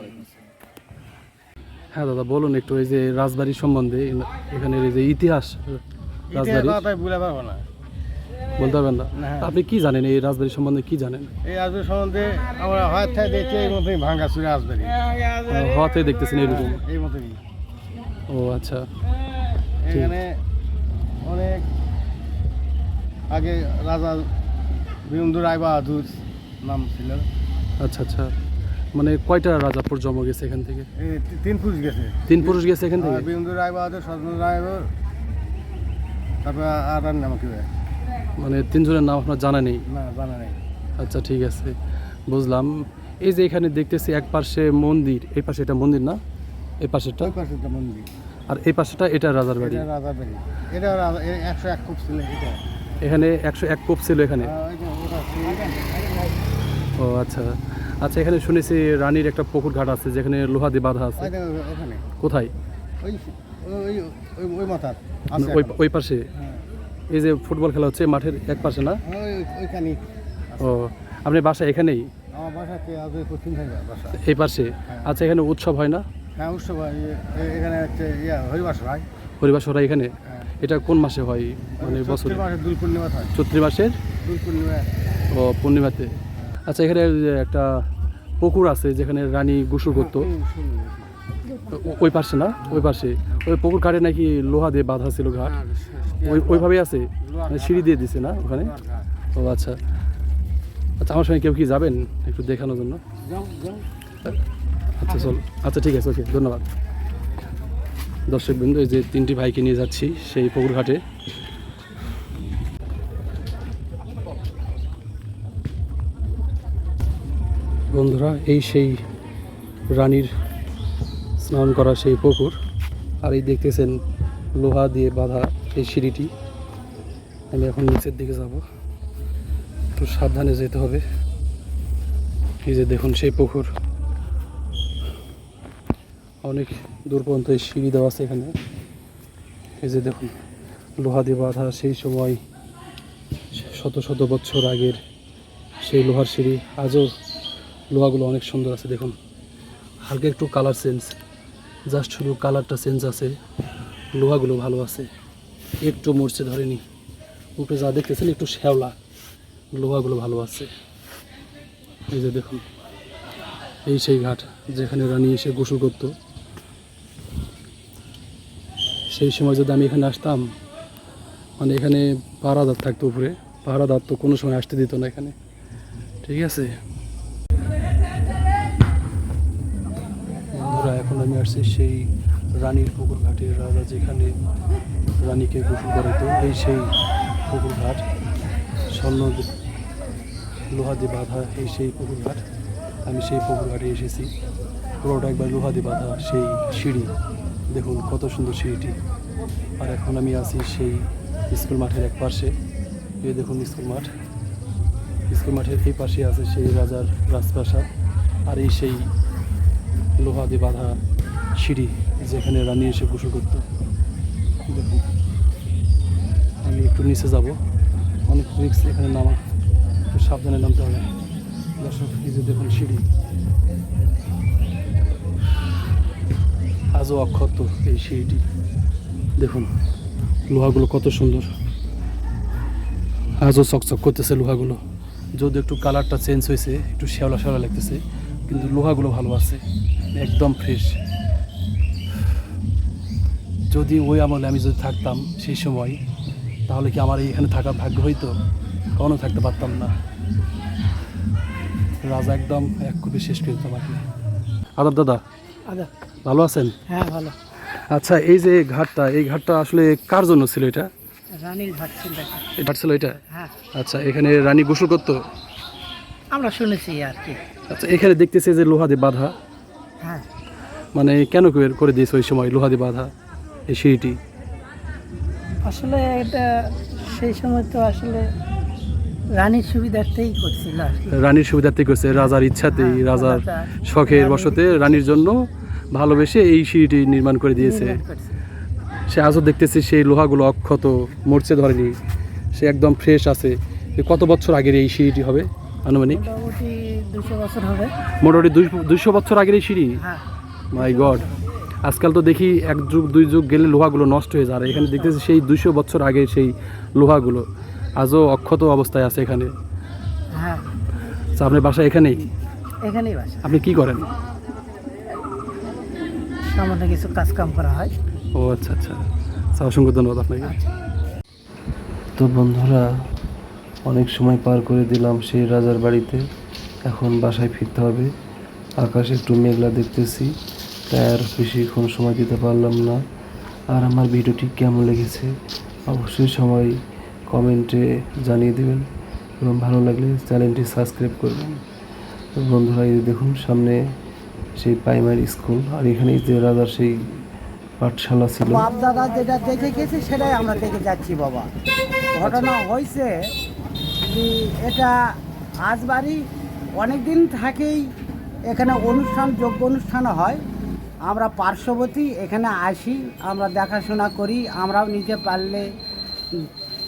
হ্যাঁ দাদা, বলুন একটু এই যে রাজবাড়ির সম্বন্ধে, এখানের এই যে ইতিহাস রাজবাড়ি। বলতে পারবেন না? আপনি কি জানেন এই রাজবাড়ির সম্বন্ধে? কি জানেন এই রাজবাড়ি সম্বন্ধে? আমরা হয়তো দেখছি এই মতোই ভাঙা চুরে রাজবাড়ি, হওয়াতে দেখতেছেন এরকম? এই মতোই। ও আচ্ছা। এখানে অনেক আগে রাজা বীরেন্দ্র রায় বাহাদুর নাম ছিল। আচ্ছা আচ্ছা, মানে কয়টা রাজাপুর জন্ম গেছে এখান থেকে? 3 পুরুষ গেছে। 3 পুরুষ গেছে এখান থেকে? বীরেন্দ্র রায় বাহাদুর, সজল রায়, তারপর আর নাম কি? মানে 3 জনের নাম আপনার জানা নেই? না, জানা নেই। আচ্ছা ঠিক আছে, বুঝলাম। এই যে এখানে দেখতেছি এক পাশে মন্দির, এই পাশে এটা মন্দির না? এই পাশেটা? ওই পাশে একটা মন্দির। আর এই পাশেটা এটা রাজার বাড়ি? এটা রাজার বাড়ি। এটা 101 কোপ ছিল এটা। এখানে 101 কোপ ছিল এখানে? ও আচ্ছা আচ্ছা। এখানে শুনেছি রানীর একটা পুকুর ঘাট আছে যেখানে লোহা দিয়ে বাঁধা আছে। ওখানে কোথায়? ওই ওই ওই মাথার ওই পাশে? এই যে ফুটবল খেলা হচ্ছে মাঠের এক পাশে না? ওইখানে। ও আপনার বাসা এখানেই আমার বাসাতে আগে পশ্চিম থাকে বাসা। এই পাশে? আচ্ছা, এখানে উৎসব হয় না? হ্যাঁ, উৎসব হয়। এখানে হচ্ছে হরিবাস হয়। হরিবাস হয় এখানে? এটা কোন মাসে হয়, মানে বছর? চৈত্র মাসে দুল পূর্ণিমা হয়। চৈত্র মাসের দুল পূর্ণিমা। ও, পূর্ণিমাতে। আচ্ছা, এখানে একটা পুকুর আছে যেখানে রানী গোসল করতো, ওই পাশে না? ওই পাশে ওই পুকুর ঘাটে নাকি লোহা দিয়ে বাঁধা ছিল ঘাট, ওইভাবেই আছে, মানে সিঁড়ি দিয়ে দিছে না ওখানে? ও আচ্ছা আচ্ছা, আমার সঙ্গে কেউ কি যাবেন একটু দেখানোর জন্য? আচ্ছা চল, আচ্ছা ঠিক আছে, ওকে, ধন্যবাদ। দর্শকবৃন্দ, এই যে 3টি ভাইকে নিয়ে যাচ্ছি সেই পুকুর ঘাটে। বন্ধুরা, এই সেই রানীর স্নান করা সেই পুকুর, আর এই দেখতেছেন লোহা দিয়ে বাঁধা এই সিঁড়িটি। আমি এখন নিচের দিকে যাব, একটু সাবধানে যেতে হবে। এই যে দেখুন সেই পুকুর, অনেক দূর পর্যন্ত এই সিঁড়ি দেওয়া আছে এখানে। এই যে দেখুন লোহা দিয়ে বাঁধা, সেই সময় শত শত বছর আগের সেই লোহার সিঁড়ি। আজও লোহাগুলো অনেক সুন্দর আছে, দেখুন হালকা একটু কালার চেঞ্জ, জাস্ট শুধু কালারটা চেঞ্জ আছে, লোহাগুলো ভালো আছে, একটু মরচে ধরেনি। উপরে যা দেখতেছেন একটু শ্যাওলা, লোহাগুলো ভালো আছে। এই যে দেখুন এই সেই ঘাট যেখানে রানী এসে গোসল করতো। সেই সময় যদি আমি এখানে আসতাম, মানে এখানে পাহারাদার থাকতো উপরে, পাহারাদার তো কোনো সময় আসতে দিত না এখানে, ঠিক আছে? বন্ধুরা, এখন আমি আসছি সেই রানীর পুকুর ঘাটে, রাজা যেখানে রানীকে গোসল করাতো, এই সেই পুকুর ঘাট, স্বর্ণ লোহা দিয়ে বাঁধা এই সেই পুকুর ঘাট। আমি সেই পুকুর ঘাটে এসেছি, পুরোটা একবার লোহা দিয়ে বাঁধা সেই সিঁড়ি, দেখুন কত সুন্দর সিঁড়িটি। আর এখন আমি আছি সেই স্কুল মাঠের এক পাশে। এই দেখুন স্কুল মাঠ, স্কুল মাঠের এই পাশে আছে সেই রাজার রাজপ্রাসাদ, আর এই সেই লোহা দিয়ে বাঁধা সিঁড়ি যেখানে রানী এসে গোসল করতো। দেখুন আমি একটু নিচে যাব, অনেক রিস্ক এখানে নামা, একটু সাবধানে নামতে হবে। দর্শক, এই যে দেখুন সিঁড়ি, আজও অক্ষত এই সিঁড়িটি। দেখুন লোহাগুলো কত সুন্দর, আজও চকচক করতেছে লোহাগুলো, যদি একটু কালারটা চেঞ্জ হয়েছে, একটু শ্যাওলা শ্যাওলা লাগতেছে, কিন্তু লোহাগুলো ভালো আছে, একদম ফ্রেশ। যদি ওই আমলে আমি যদি থাকতাম সেই সময়, তাহলে কি আমার এখানে থাকার ভাগ্য হইতো? কখনো থাকতে পারতাম না। রাজা একদম এক কপি শেষ করে দিতাম আর কি। আদাব দাদা, আদা, ভালো আছেন? হ্যাঁ ভালো। আচ্ছা, এই যে ঘাটটা, এই ঘাটটা আসলে কার জন্য ছিল? এটা রানীর ঘাট ছিল এটা। এই ঘাট ছিল এটা? হ্যাঁ, আচ্ছা, এখানে রানী গোসল করতো? আমরা শুনেছি আর কি। আচ্ছা, এখানে দেখতেছি যে লোহা দিয়ে বাঁধা, হ্যাঁ, মানে কেন করে দিয়েছে ওই সময় লোহা দিয়ে বাঁধা এই সিঁড়িটি? আসলে এটা সেই সময় তো আসলে রানীর সুবিধার্থেই করছিল আর কি। রানীর সুবিধার্থে করছে, রাজার ইচ্ছাতেই, হ্যাঁ, রাজার রাজা শখের বশতে রানীর জন্য ভালোবেসে এই সিঁড়িটি নির্মাণ করে দিয়েছে। নির্মাণ করছে। সে আজও দেখতেছি সেই লোহাগুলো অক্ষত, মরচে ধরেনি, সে একদম ফ্রেশ আছে। এ কত বছর আগের এই সিঁড়িটি হবে আনুমানিক? মোটামুটি 200 বছর হবে। মোটামুটি 200 বছর আগের এই সিঁড়ি? হ্যাঁ, মাই গড, আজকাল তো দেখি 1 যুগ 2 যুগ গেলে লোহাগুলো নষ্ট হয়ে যায়, আর এখানে দেখতেছি সেই 200 বছর আগে সেই লোহাগুলো আজও অক্ষত অবস্থায় আছে এখানে। হ্যাঁ, আচ্ছা, আপনার বাসা এখানেই? এখানেই বাসা। আপনি কি করেন? সামান্য কিছু কাজ কাম করা হয়। ও আচ্ছা আচ্ছা আচ্ছা, অসংখ্য ধন্যবাদ আপনাকে। তো বন্ধুরা, অনেক সময় পার করে দিলাম সেই রাজার বাড়িতে, এখন বাসায় ফিরতে হবে। আকাশে একটু মেঘলা দেখতেছি, তাই আর বেশিক্ষণ সময় দিতে পারলাম না। আর আমার ভিডিওটি কেমন লেগেছে অবশ্যই সবাই কমেন্টে জানিয়ে দেবেন, এবং ভালো লাগলে চ্যানেলটি সাবস্ক্রাইব করবেন। তো বন্ধুরা, এই দেখুন সামনে সেই প্রাইমারি স্কুল, আর এখানেই যে রাজার সেই পাঠশালা ছিল। বাপ দাদা যেটা দেখে গেছে সেটাই আমরা দেখে যাচ্ছি বাবা। ঘটনা হয়েছে যে এটা আজবাড়ি অনেক দিন থেকেই এখানে অনুষ্ঠান, যোগ্য অনুষ্ঠান হয়। আমরা পার্শ্ববর্তী এখানে আসি, আমরা দেখাশোনা করি, আমরাও নিতে পারলে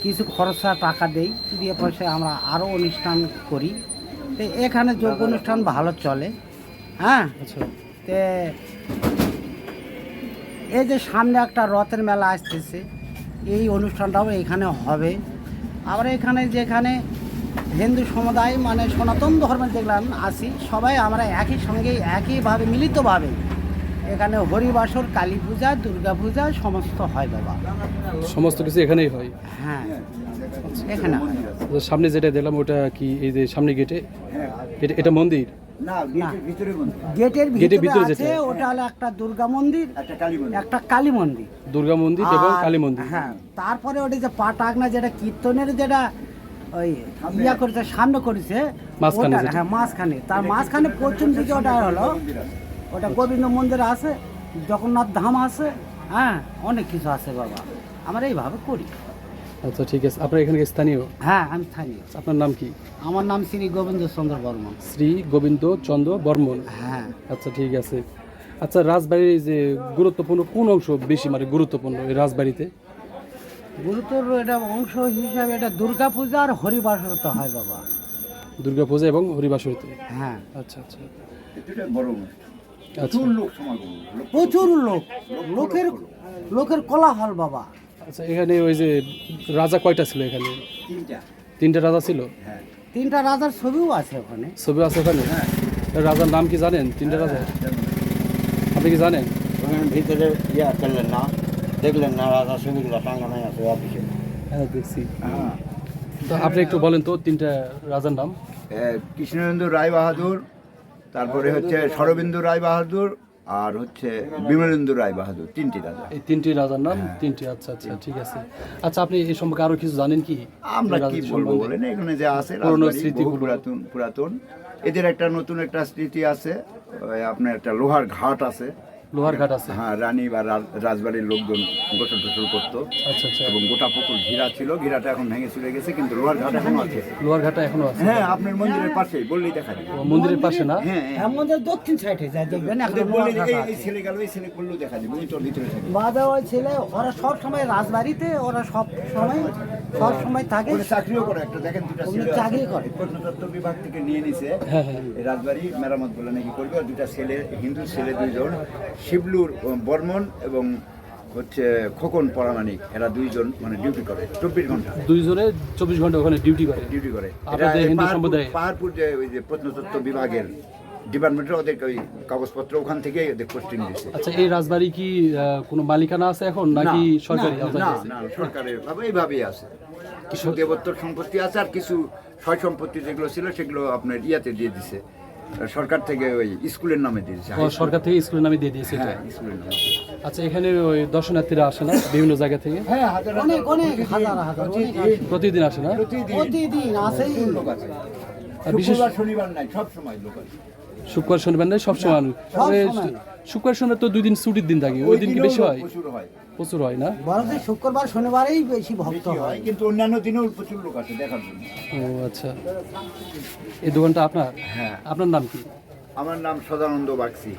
কিছু খরচা টাকা দেই, দিয়ে পয়সা আমরা আরও অনুষ্ঠান করি। তো এখানে যোগ অনুষ্ঠান ভালো চলে। হ্যাঁ, আচ্ছা তে এই যে সামনে একটা রথের মেলা আসতেছে, এই অনুষ্ঠানটাও এখানে হবে। আবার এখানে যেখানে হিন্দু সমুদায় মানে সনাতন ধর্মের যেগুলো আছি, সবাই আমরা একই সঙ্গে একইভাবে মিলিতভাবে এখানে হরিবাসর, কালী পূজা, দুর্গা পূজা সমস্ত হয় বাবা। সমস্ত কিছু এখানেই হয়। হ্যাঁ, এখানে হয়। তো সামনে যেটা দেখলাম ওটা কি, এই যে সামনে গেটে, এটা মন্দির? না, গেটের ভিতরে বন্ধ। গেটের গেটের ভিতরে ভিতরে আছে, যেটা? ওটা হলো একটা দুর্গা মন্দির, একটা কালী মন্দির। একটা কালী মন্দির। দুর্গা মন্দির এবং আর- কালী মন্দির। হ্যাঁ, তারপরে ওটা যে পাটাগনা যেটা কীর্তনের যেটা ওই ইয়া করেছে, সামনে করেছে মাঝখানে ওটা- যেটা? হ্যাঁ, মাঝখানে, তার মাঝখানে পশ্চিম দিকে ওটা হলো ওটা গোবিন্দ মন্দির আছে, জগন্নাথ ধাম আছে। হ্যাঁ, অনেক কিছু আছে বাবা, আমরা এইভাবে করি। আচ্ছা ঠিক আছে, আপনার এখানে স্থানীয়? হ্যাঁ, আমি স্থানীয়। আপনার নাম কি? আমার নাম শ্রী গোবিন্দ চন্দ্র বর্মন। শ্রী গোবিন্দ চন্দ্র বর্মন। হ্যাঁ, আচ্ছা ঠিক আছে। আচ্ছা, রাজবাড়ির যে গুরুত্বপূর্ণ কোন অংশ বেশি মানে গুরুত্বপূর্ণ এই রাজবাড়িতে? গুরুতর এটা অংশ হিসাবে এটা দুর্গা পূজা আর হরিবাসর তো হয় বাবা। দুর্গা পূজা এবং হরিবাসরিতে। হ্যাঁ, আচ্ছা আচ্ছা এটা বড় অনুষ্ঠান। আচ্ছা লোক সমাগম। প্রচুর লোকের কোলাহল বাবা। আচ্ছা। এখানে ওই যে রাজা কয়টা ছিল এখানে? তিনটা। তিনটা রাজা ছিল? হ্যাঁ। তিনটা রাজার ছবিও আছে ওখানে। ছবি আছে ওখানে? রাজার নাম কি জানেন? তিনটা রাজা আপনি কি জানেন? ওখানে ভিতরে ইয়া করলেন না, দেখলেন না রাজা ছবিগুলো টাঙ্গানাই আছে অফিসে। হ্যাঁ দেখছি। তো আপনি একটু বলেন তো তিনটা রাজার নাম। কৃষ্ণেন্দু রায় বাহাদুর, তারপরে হচ্ছে শরবেন্দু রায় বাহাদুর, আর হচ্ছে বিমলেন্দু রায় বাহাদুর, তিনটি রাজা। এই তিনটি রাজার নাম? তিনটি। আচ্ছা আচ্ছা ঠিক আছে। আচ্ছা, আপনি এই সম্পর্কে আরো কিছু জানেন কি? আমরা এই কি রাজাদের বলবো সম্বন্ধে? বলেন, এখানে যে আছে পুরনো রাজবাড়ি, স্মৃতিগুলো। বহু পুরাতন। এদের একটা নতুন একটা স্মৃতি আছে, ওই আপনার একটা লোহার ঘাট আছে। লোহার ঘাট আছে? হ্যাঁ, রানী বা রাজবাড়ির লোকজন গোসল টোসল করতো। আচ্ছা আচ্ছা। এবং গোটা পুকুর ঘিরা ছিল, ঘিরাটা এখন ভেঙে চলে গেছে, কিন্তু লোহার ঘাট এখনো আছে। লোহার ঘাটটা এখনো আছে? হ্যাঁ, আপনার মন্দিরের পাশেই, বললেই দেখা যাবে। ও, মন্দিরের পাশে না? হ্যাঁ, আমাদের দক্ষিণ সাইডে যায় দেখবেন, এখন ওদের বললেই লোহার ঘাট এই আছে। ছেলে গেল, এই ছেলে করলেও দেখা যাবে, ওই তোর ভিতরে থাকে। বাবা ওই ছেলে ওরা সব সময় রাজবাড়িতে, ওরা সব সময় থাকে। ওরা চাকরিও করে, একটা দেখেন দুটা ওগুলো ছেলে চাকরি আছে, করে। প্রত্নতত্ত্ব বিভাগ থেকে নিয়ে নিছে। হ্যাঁ হ্যাঁ। এই রাজবাড়ি মেরামত বলে নাকি করবে, আর দুটা ছেলে, হিন্দু ছেলে দুইজন, শিবলুর বর্মন এবং হচ্ছে খোকন পরামানিক, এরা দুইজন মানে ডিউটি করে 24 ঘন্টা দুইজনে 24 ঘন্টা ওখানে ডিউটি করে? ডিউটি করে। আপনাদের এরা হিন্দু সম্প্রদায়? পাহাড়পুর যে ওই যে প্রত্নতত্ত্ব বিভাগের ডিপার্টমেন্টের ওদের ওই কাগজপত্র ওখান থেকে ওদের পোস্টিং দিচ্ছে। আচ্ছা, এই রাজবাড়ি কি কোনো মালিকানা আছে এখন নাকি সরকারি? না না, সরকারের ভাবে এইভাবেই আছে। কিছু দেবোত্তর সম্পত্তি আছে, আর কিছু সয় সম্পত্তি যেগুলো ছিল সেগুলো আপনার ইয়াতে দিয়ে দিছে, সরকার থেকে ওই স্কুলের নামে দিয়ে দিছে। ও, সরকার থেকে স্কুলের নামে দিয়ে দিয়েছে এটা? হ্যাঁ, স্কুলের নামে। আচ্ছা, এখানে ওই দর্শনার্থীরা আসে না বিভিন্ন জায়গা থেকে? হ্যাঁ, হাজার অনেক হাজার অনেক আসে। প্রতিদিন আসে না? প্রতিদিন আসেই। লোক আছে। আর বিশেষ শুক্রবার শনিবার নাই, সব সময় লোক আছে। শুক্রবার শনিবার নেই, সবসময় তবে শুক্রবার শনিবার তো 2 দিন ছুটির দিন থাকে, ওই দিন কি বেশি হয়? প্রচুর হয়, প্রচুর হয় না? বরং শুক্রবার শনিবারেই বেশি ভক্ত বেশি হয়। হয়, কিন্তু অন্যান্য দিনেও প্রচুর লোক আছে দেখার জন্য। ও আচ্ছা। এই দোকানটা আপনার? হ্যাঁ। আপনার নাম কি? আমার নাম সদানন্দ বাগচি,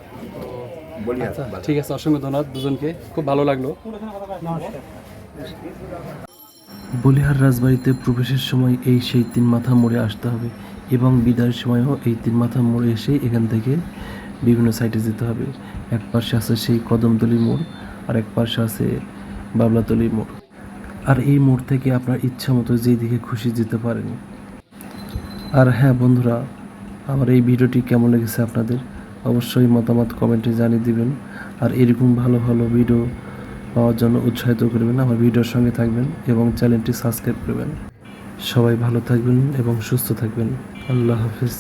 বলিহাট আচ্ছা বাজার। ঠিক আছে, অসংখ্য ধন্যবাদ দুজনকে, খুব ভালো লাগলো। বলিহার রাজবাড়িতে প্রবেশের সময় এই সেই 3 মাথা মোড়ে আসতে হবে এবং বিদায়ের সময়ও এই 3 মাথা মোড়ে এসে এখান থেকে বিভিন্ন সাইডে যেতে হবে। এক পাশে আছে সেই কদমতলি মোড়, আর এক পাশে আছে বাবলাতলি মোড়। আর এই মোড় থেকে আপনার ইচ্ছা মতো যেই দিকে খুশি যেতে পারেন। আর হ্যাঁ বন্ধুরা, আমার এই ভিডিওটি কেমন লেগেছে আপনাদের অবশ্যই মতামত কমেন্টে জানিয়ে দিবেন। আর এরকম ভালো ভালো ভিডিও পাওয়ার জন্য উৎসাহিত করবেন, আমার ভিডিওর সঙ্গে থাকবেন এবং চ্যানেলটি সাবস্ক্রাইব করবেন। সবাই ভালো থাকবেন এবং সুস্থ থাকবেন। আল্লাহ হাফিজ।